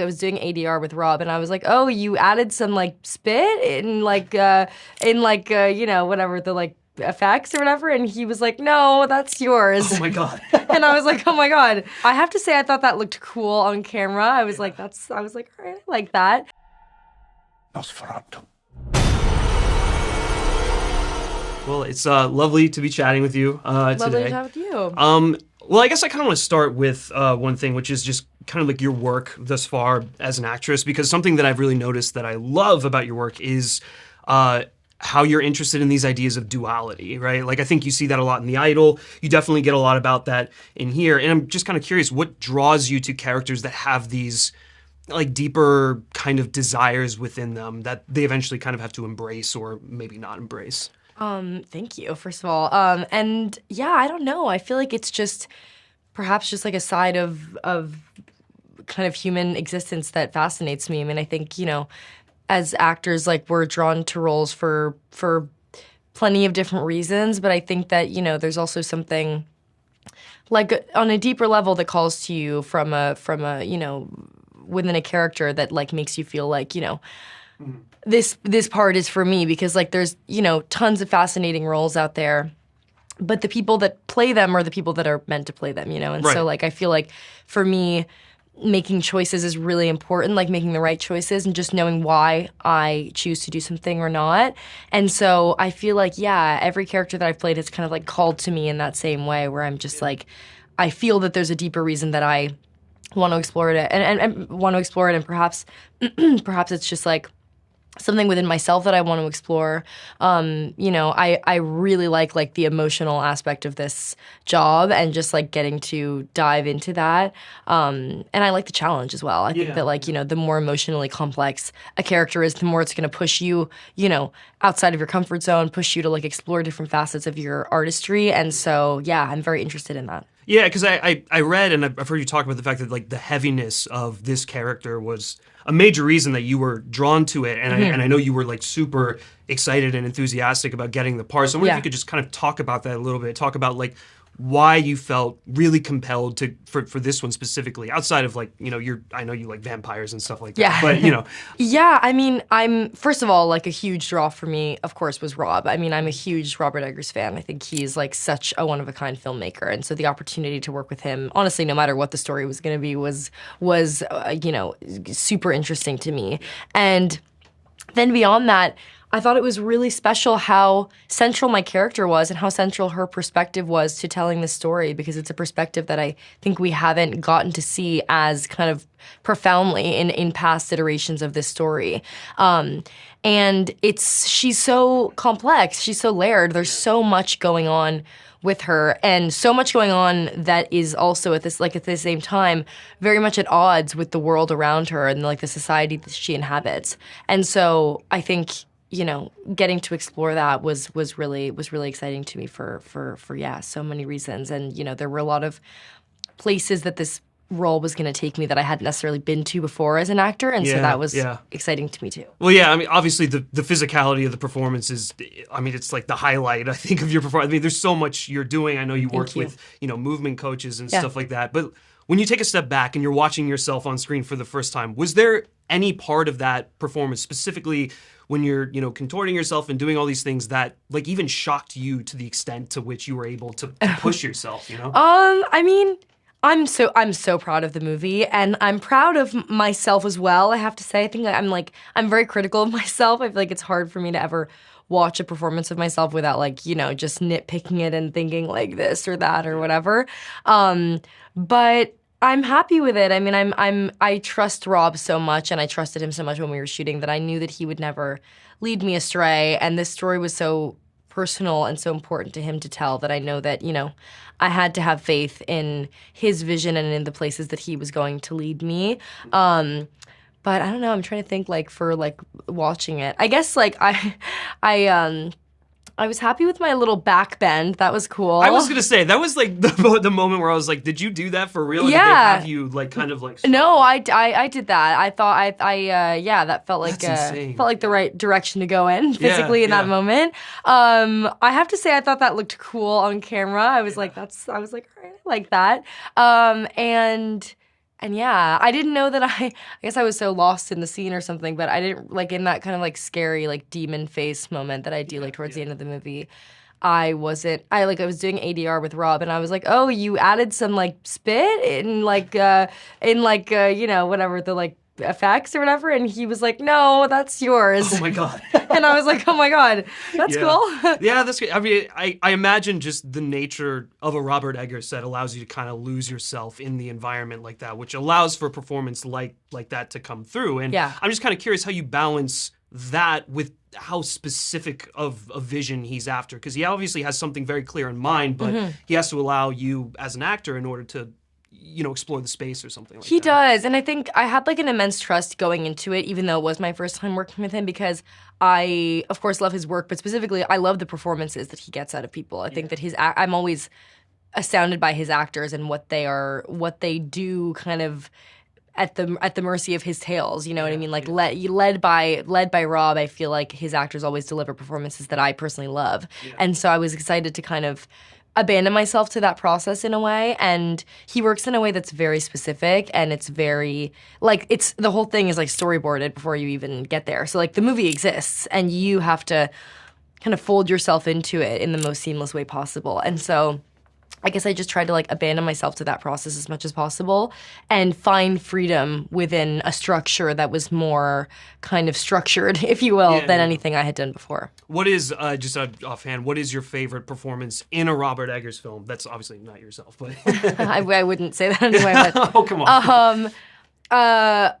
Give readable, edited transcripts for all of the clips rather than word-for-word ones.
I was doing ADR with Rob, and I was like, "Oh, you added some like spit in you know, whatever the like effects or whatever," and he was like, "No, that's yours." Oh my God. And I was like, "Oh my God." I have to say, I thought that looked cool on camera. I was like, all right, I like that. Nosferatu. Well, it's lovely to be chatting with you today. Lovely to chat with you. Well, I guess I kind of want to start with one thing, which is just kind of like your work thus far as an actress, because something that I've really noticed that I love about your work is how you're interested in these ideas of duality, right? Like, I think you see that a lot in The Idol. You definitely get a lot about that in here. And I'm just kind of curious, what draws you to characters that have these like deeper kind of desires within them that they eventually kind of have to embrace or maybe not embrace? Thank you, first of all. And yeah, I don't know. I feel like it's just perhaps just like a side of kind of human existence that fascinates me. I mean, I think, you know, as actors, like we're drawn to roles for plenty of different reasons, but I think that, you know, there's also something like on a deeper level that calls to you from a, you know, within a character that like makes you feel like, you know, this part is for me, because like there's, you know, tons of fascinating roles out there, but the people that play them are the people that are meant to play them, you know? And so like I feel like for me, making choices is really important, like making the right choices and just knowing why I choose to do something or not. And so I feel like, yeah, every character that I've played has kind of like called to me in that same way, where I'm just like, I feel that there's a deeper reason that I want to explore it and want to explore it, and perhaps it's just like something within myself that I want to explore. You know, I really like the emotional aspect of this job and just like getting to dive into that. And I like the challenge as well. I think that like, you know, the more emotionally complex a character is, the more it's going to push you, you know, outside of your comfort zone, push you to like explore different facets of your artistry. And so, yeah, I'm very interested in that. Yeah, because I read and I've heard you talk about the fact that like the heaviness of this character was a major reason that you were drawn to it, and I know you were like super excited and enthusiastic about getting the part. So I wonder if you could just kind of talk about that a little bit, talk about like why you felt really compelled for this one specifically, outside of like, you know, I know you like vampires and stuff like that, but you know. Yeah, I mean, I'm, first of all, like a huge draw for me, of course, was Rob. I mean, I'm a huge Robert Eggers fan. I think he's like such a one-of-a-kind filmmaker, and so the opportunity to work with him, honestly, no matter what the story was going to be, was you know, super interesting to me. And then beyond that, I thought it was really special how central my character was and how central her perspective was to telling the story, because it's a perspective that I think we haven't gotten to see as kind of profoundly in past iterations of this story. And she's so complex, she's so layered, there's so much going on with her, and so much going on that is also at the same time very much at odds with the world around her and like the society that she inhabits. And so I think, you know, getting to explore that was really exciting to me for so many reasons. And, you know, there were a lot of places that this role was going to take me that I hadn't necessarily been to before as an actor, and so that was exciting to me too. Well, yeah, I mean, obviously the physicality of the performance is, I mean, it's like the highlight, I think, of your performance. I mean, there's so much you're doing. I know you work with, you know, movement coaches and stuff like that, but when you take a step back and you're watching yourself on screen for the first time, was there any part of that performance, specifically when you're, you know, contorting yourself and doing all these things, that like even shocked you to the extent to which you were able to push yourself, you know? I mean, I'm so proud of the movie, and I'm proud of myself as well, I have to say. I think I'm very critical of myself. I feel like it's hard for me to ever watch a performance of myself without like, you know, just nitpicking it and thinking like this or that or whatever. But I'm happy with it. I mean, I trust Rob so much, and I trusted him so much when we were shooting, that I knew that he would never lead me astray. And this story was so personal and so important to him to tell that I know that, you know, I had to have faith in his vision and in the places that he was going to lead me. But I don't know, I'm trying to think like for like watching it. I guess like I was happy with my little back bend. That was cool. I was gonna say that was like the moment where I was like, "Did you do that for real? Or did they have you like kind of like?" No, I did that. I thought that felt like the right direction to go in physically in that moment. I have to say I thought that looked cool on camera. I was like, all right, I like that. And yeah, I didn't know that I guess I was so lost in the scene or something, but I didn't, like, in that kind of, like, scary, like, demon face moment that I do, like, towards the end of the movie, I was doing ADR with Rob, and I was like, oh, you added some, like, spit in, like, you know, whatever, the, like, effects or whatever, and he was like, no, that's yours. Oh my God. And I was like, oh my God, that's cool. Yeah, that's good. I mean, I imagine just the nature of a Robert Eggers set allows you to kind of lose yourself in the environment like that, which allows for a performance like that to come through. And I'm just kind of curious how you balance that with how specific of a vision he's after, because he obviously has something very clear in mind, but he has to allow you as an actor in order to, you know, explore the space or something like that. He does, and I think I had like an immense trust going into it, even though it was my first time working with him, because I, of course, love his work, but specifically, I love the performances that he gets out of people. I think that I'm always astounded by his actors and what they do, kind of at the mercy of his tales. You know what I mean? Like led by Rob, I feel like his actors always deliver performances that I personally love, and so I was excited to kind of abandon myself to that process in a way. And he works in a way that's very specific, and it's very, like, it's, the whole thing is like storyboarded before you even get there. So like the movie exists and you have to kind of fold yourself into it in the most seamless way possible. And so I guess I just tried to like abandon myself to that process as much as possible and find freedom within a structure that was more kind of structured, if you will, than anything I had done before. What is, just offhand, what is your favorite performance in a Robert Eggers film? That's obviously not yourself, but... I wouldn't say that anyway, but... Oh, come on.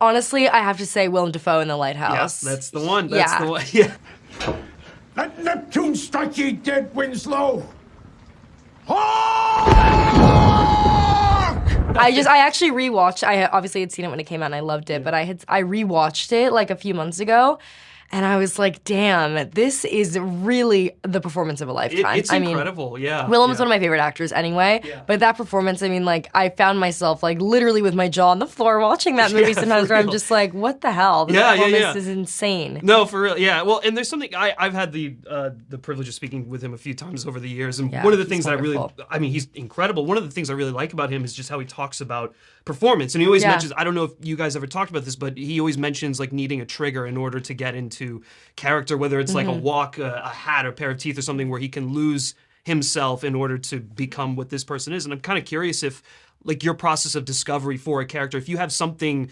Honestly, I have to say Willem Dafoe in The Lighthouse. Yeah, that's the one. That's the one. Yeah. Let Neptune strike ye dead, Winslow! I actually rewatched. I obviously had seen it when it came out and I loved it, but I rewatched it like a few months ago, and I was like, damn, this is really the performance of a lifetime. It's incredible, yeah. Willem's one of my favorite actors anyway, but that performance, I mean, like, I found myself like literally with my jaw on the floor watching that movie sometimes where I'm just like, what the hell? This performance is insane. No, for real, yeah. Well, and there's something, I've had the privilege of speaking with him a few times over the years, and one of the things that he's incredible. One of the things I really like about him is just how he talks about performance. And he always mentions, I don't know if you guys ever talked about this, but he always mentions like needing a trigger in order to get into character, whether it's like a walk, a hat, or a pair of teeth or something where he can lose himself in order to become what this person is. And I'm kind of curious if, like, your process of discovery for a character, if you have something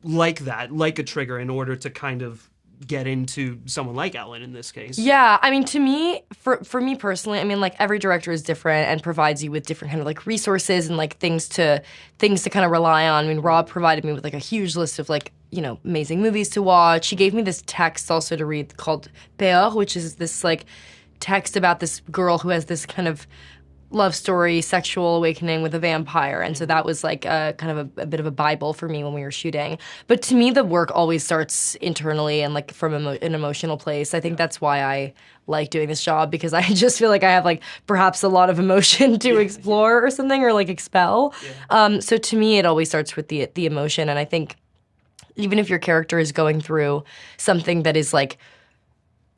like that, like a trigger in order to kind of get into someone like Ellen in this case. Yeah, I mean, to me, for me personally, I mean, like, every director is different and provides you with different kind of like resources and like things to kind of rely on. I mean, Rob provided me with like a huge list of like, you know, amazing movies to watch. He gave me this text also to read called Peur, which is this like text about this girl who has this kind of love story, sexual awakening with a vampire. And so that was like a kind of a bit of a Bible for me when we were shooting. But to me, the work always starts internally and like from an emotional place. I think that's why I like doing this job, because I just feel like I have like perhaps a lot of emotion to explore or something, or like expel. So to me, it always starts with the emotion. And I think even if your character is going through something that is like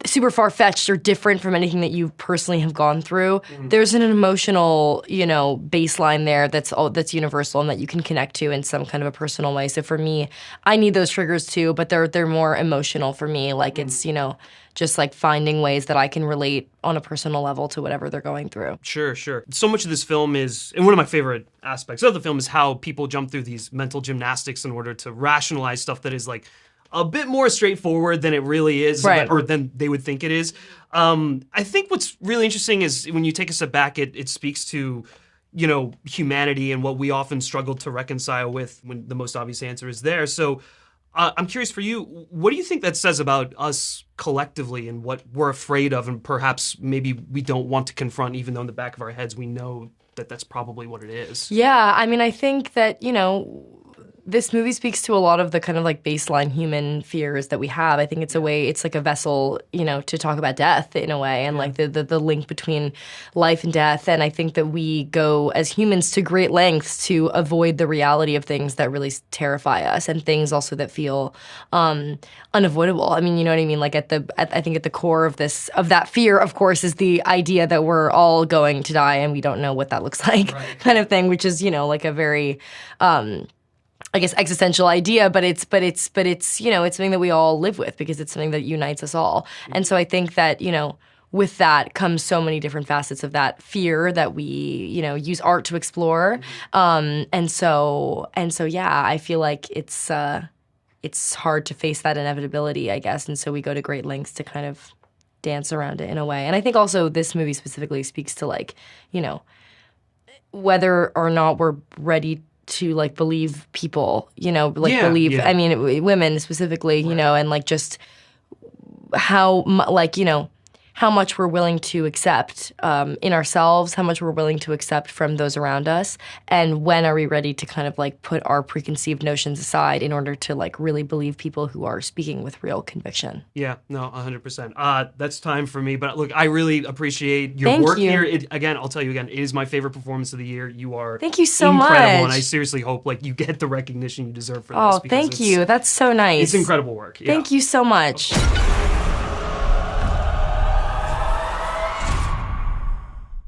super far-fetched or different from anything that you personally have gone through, there's an emotional, you know, baseline there that's universal and that you can connect to in some kind of a personal way. So for me, I need those triggers too, but they're more emotional for me. Like it's, you know, just like finding ways that I can relate on a personal level to whatever they're going through. Sure. So much of this film is, and one of my favorite aspects of the film is how people jump through these mental gymnastics in order to rationalize stuff that is like a bit more straightforward than it really is, or than they would think it is. I think what's really interesting is when you take a step back, it speaks to, you know, humanity and what we often struggle to reconcile with when the most obvious answer is there. So I'm curious for you, what do you think that says about us collectively and what we're afraid of and perhaps maybe we don't want to confront, even though in the back of our heads we know that that's probably what it is? Yeah, I mean, I think that, you know, this movie speaks to a lot of the kind of like baseline human fears that we have. I think it's a way, it's like a vessel, you know, to talk about death in a way, and like the link between life and death. And I think that we go as humans to great lengths to avoid the reality of things that really terrify us, and things also that feel unavoidable. I mean, you know what I mean? Like I think at the core of that fear, of course, is the idea that we're all going to die and we don't know what that looks like, kind of thing, which is, you know, like a very I guess, existential idea, but it's it's something that we all live with because it's something that unites us all. And so I think that, with that comes so many different facets of that fear that we, use art to explore. And so yeah, I feel like it's hard to face that inevitability, I guess. And so we go to great lengths to kind of dance around it in a way. And I think also this movie specifically speaks to whether or not we're ready to believe people, believe. Yeah. I mean, women specifically, and just how how much we're willing to accept in ourselves, how much we're willing to accept from those around us, and when are we ready to kind of put our preconceived notions aside in order to really believe people who are speaking with real conviction. Yeah, no, 100%. That's time for me. But look, I really appreciate your Thank work you. here. Again, I'll tell you again, it is my favorite performance of the year. You are Thank you so incredible, much. and I seriously hope you get the recognition you deserve for this. Oh, because thank you. That's so nice. It's incredible work. Yeah. Thank you so much.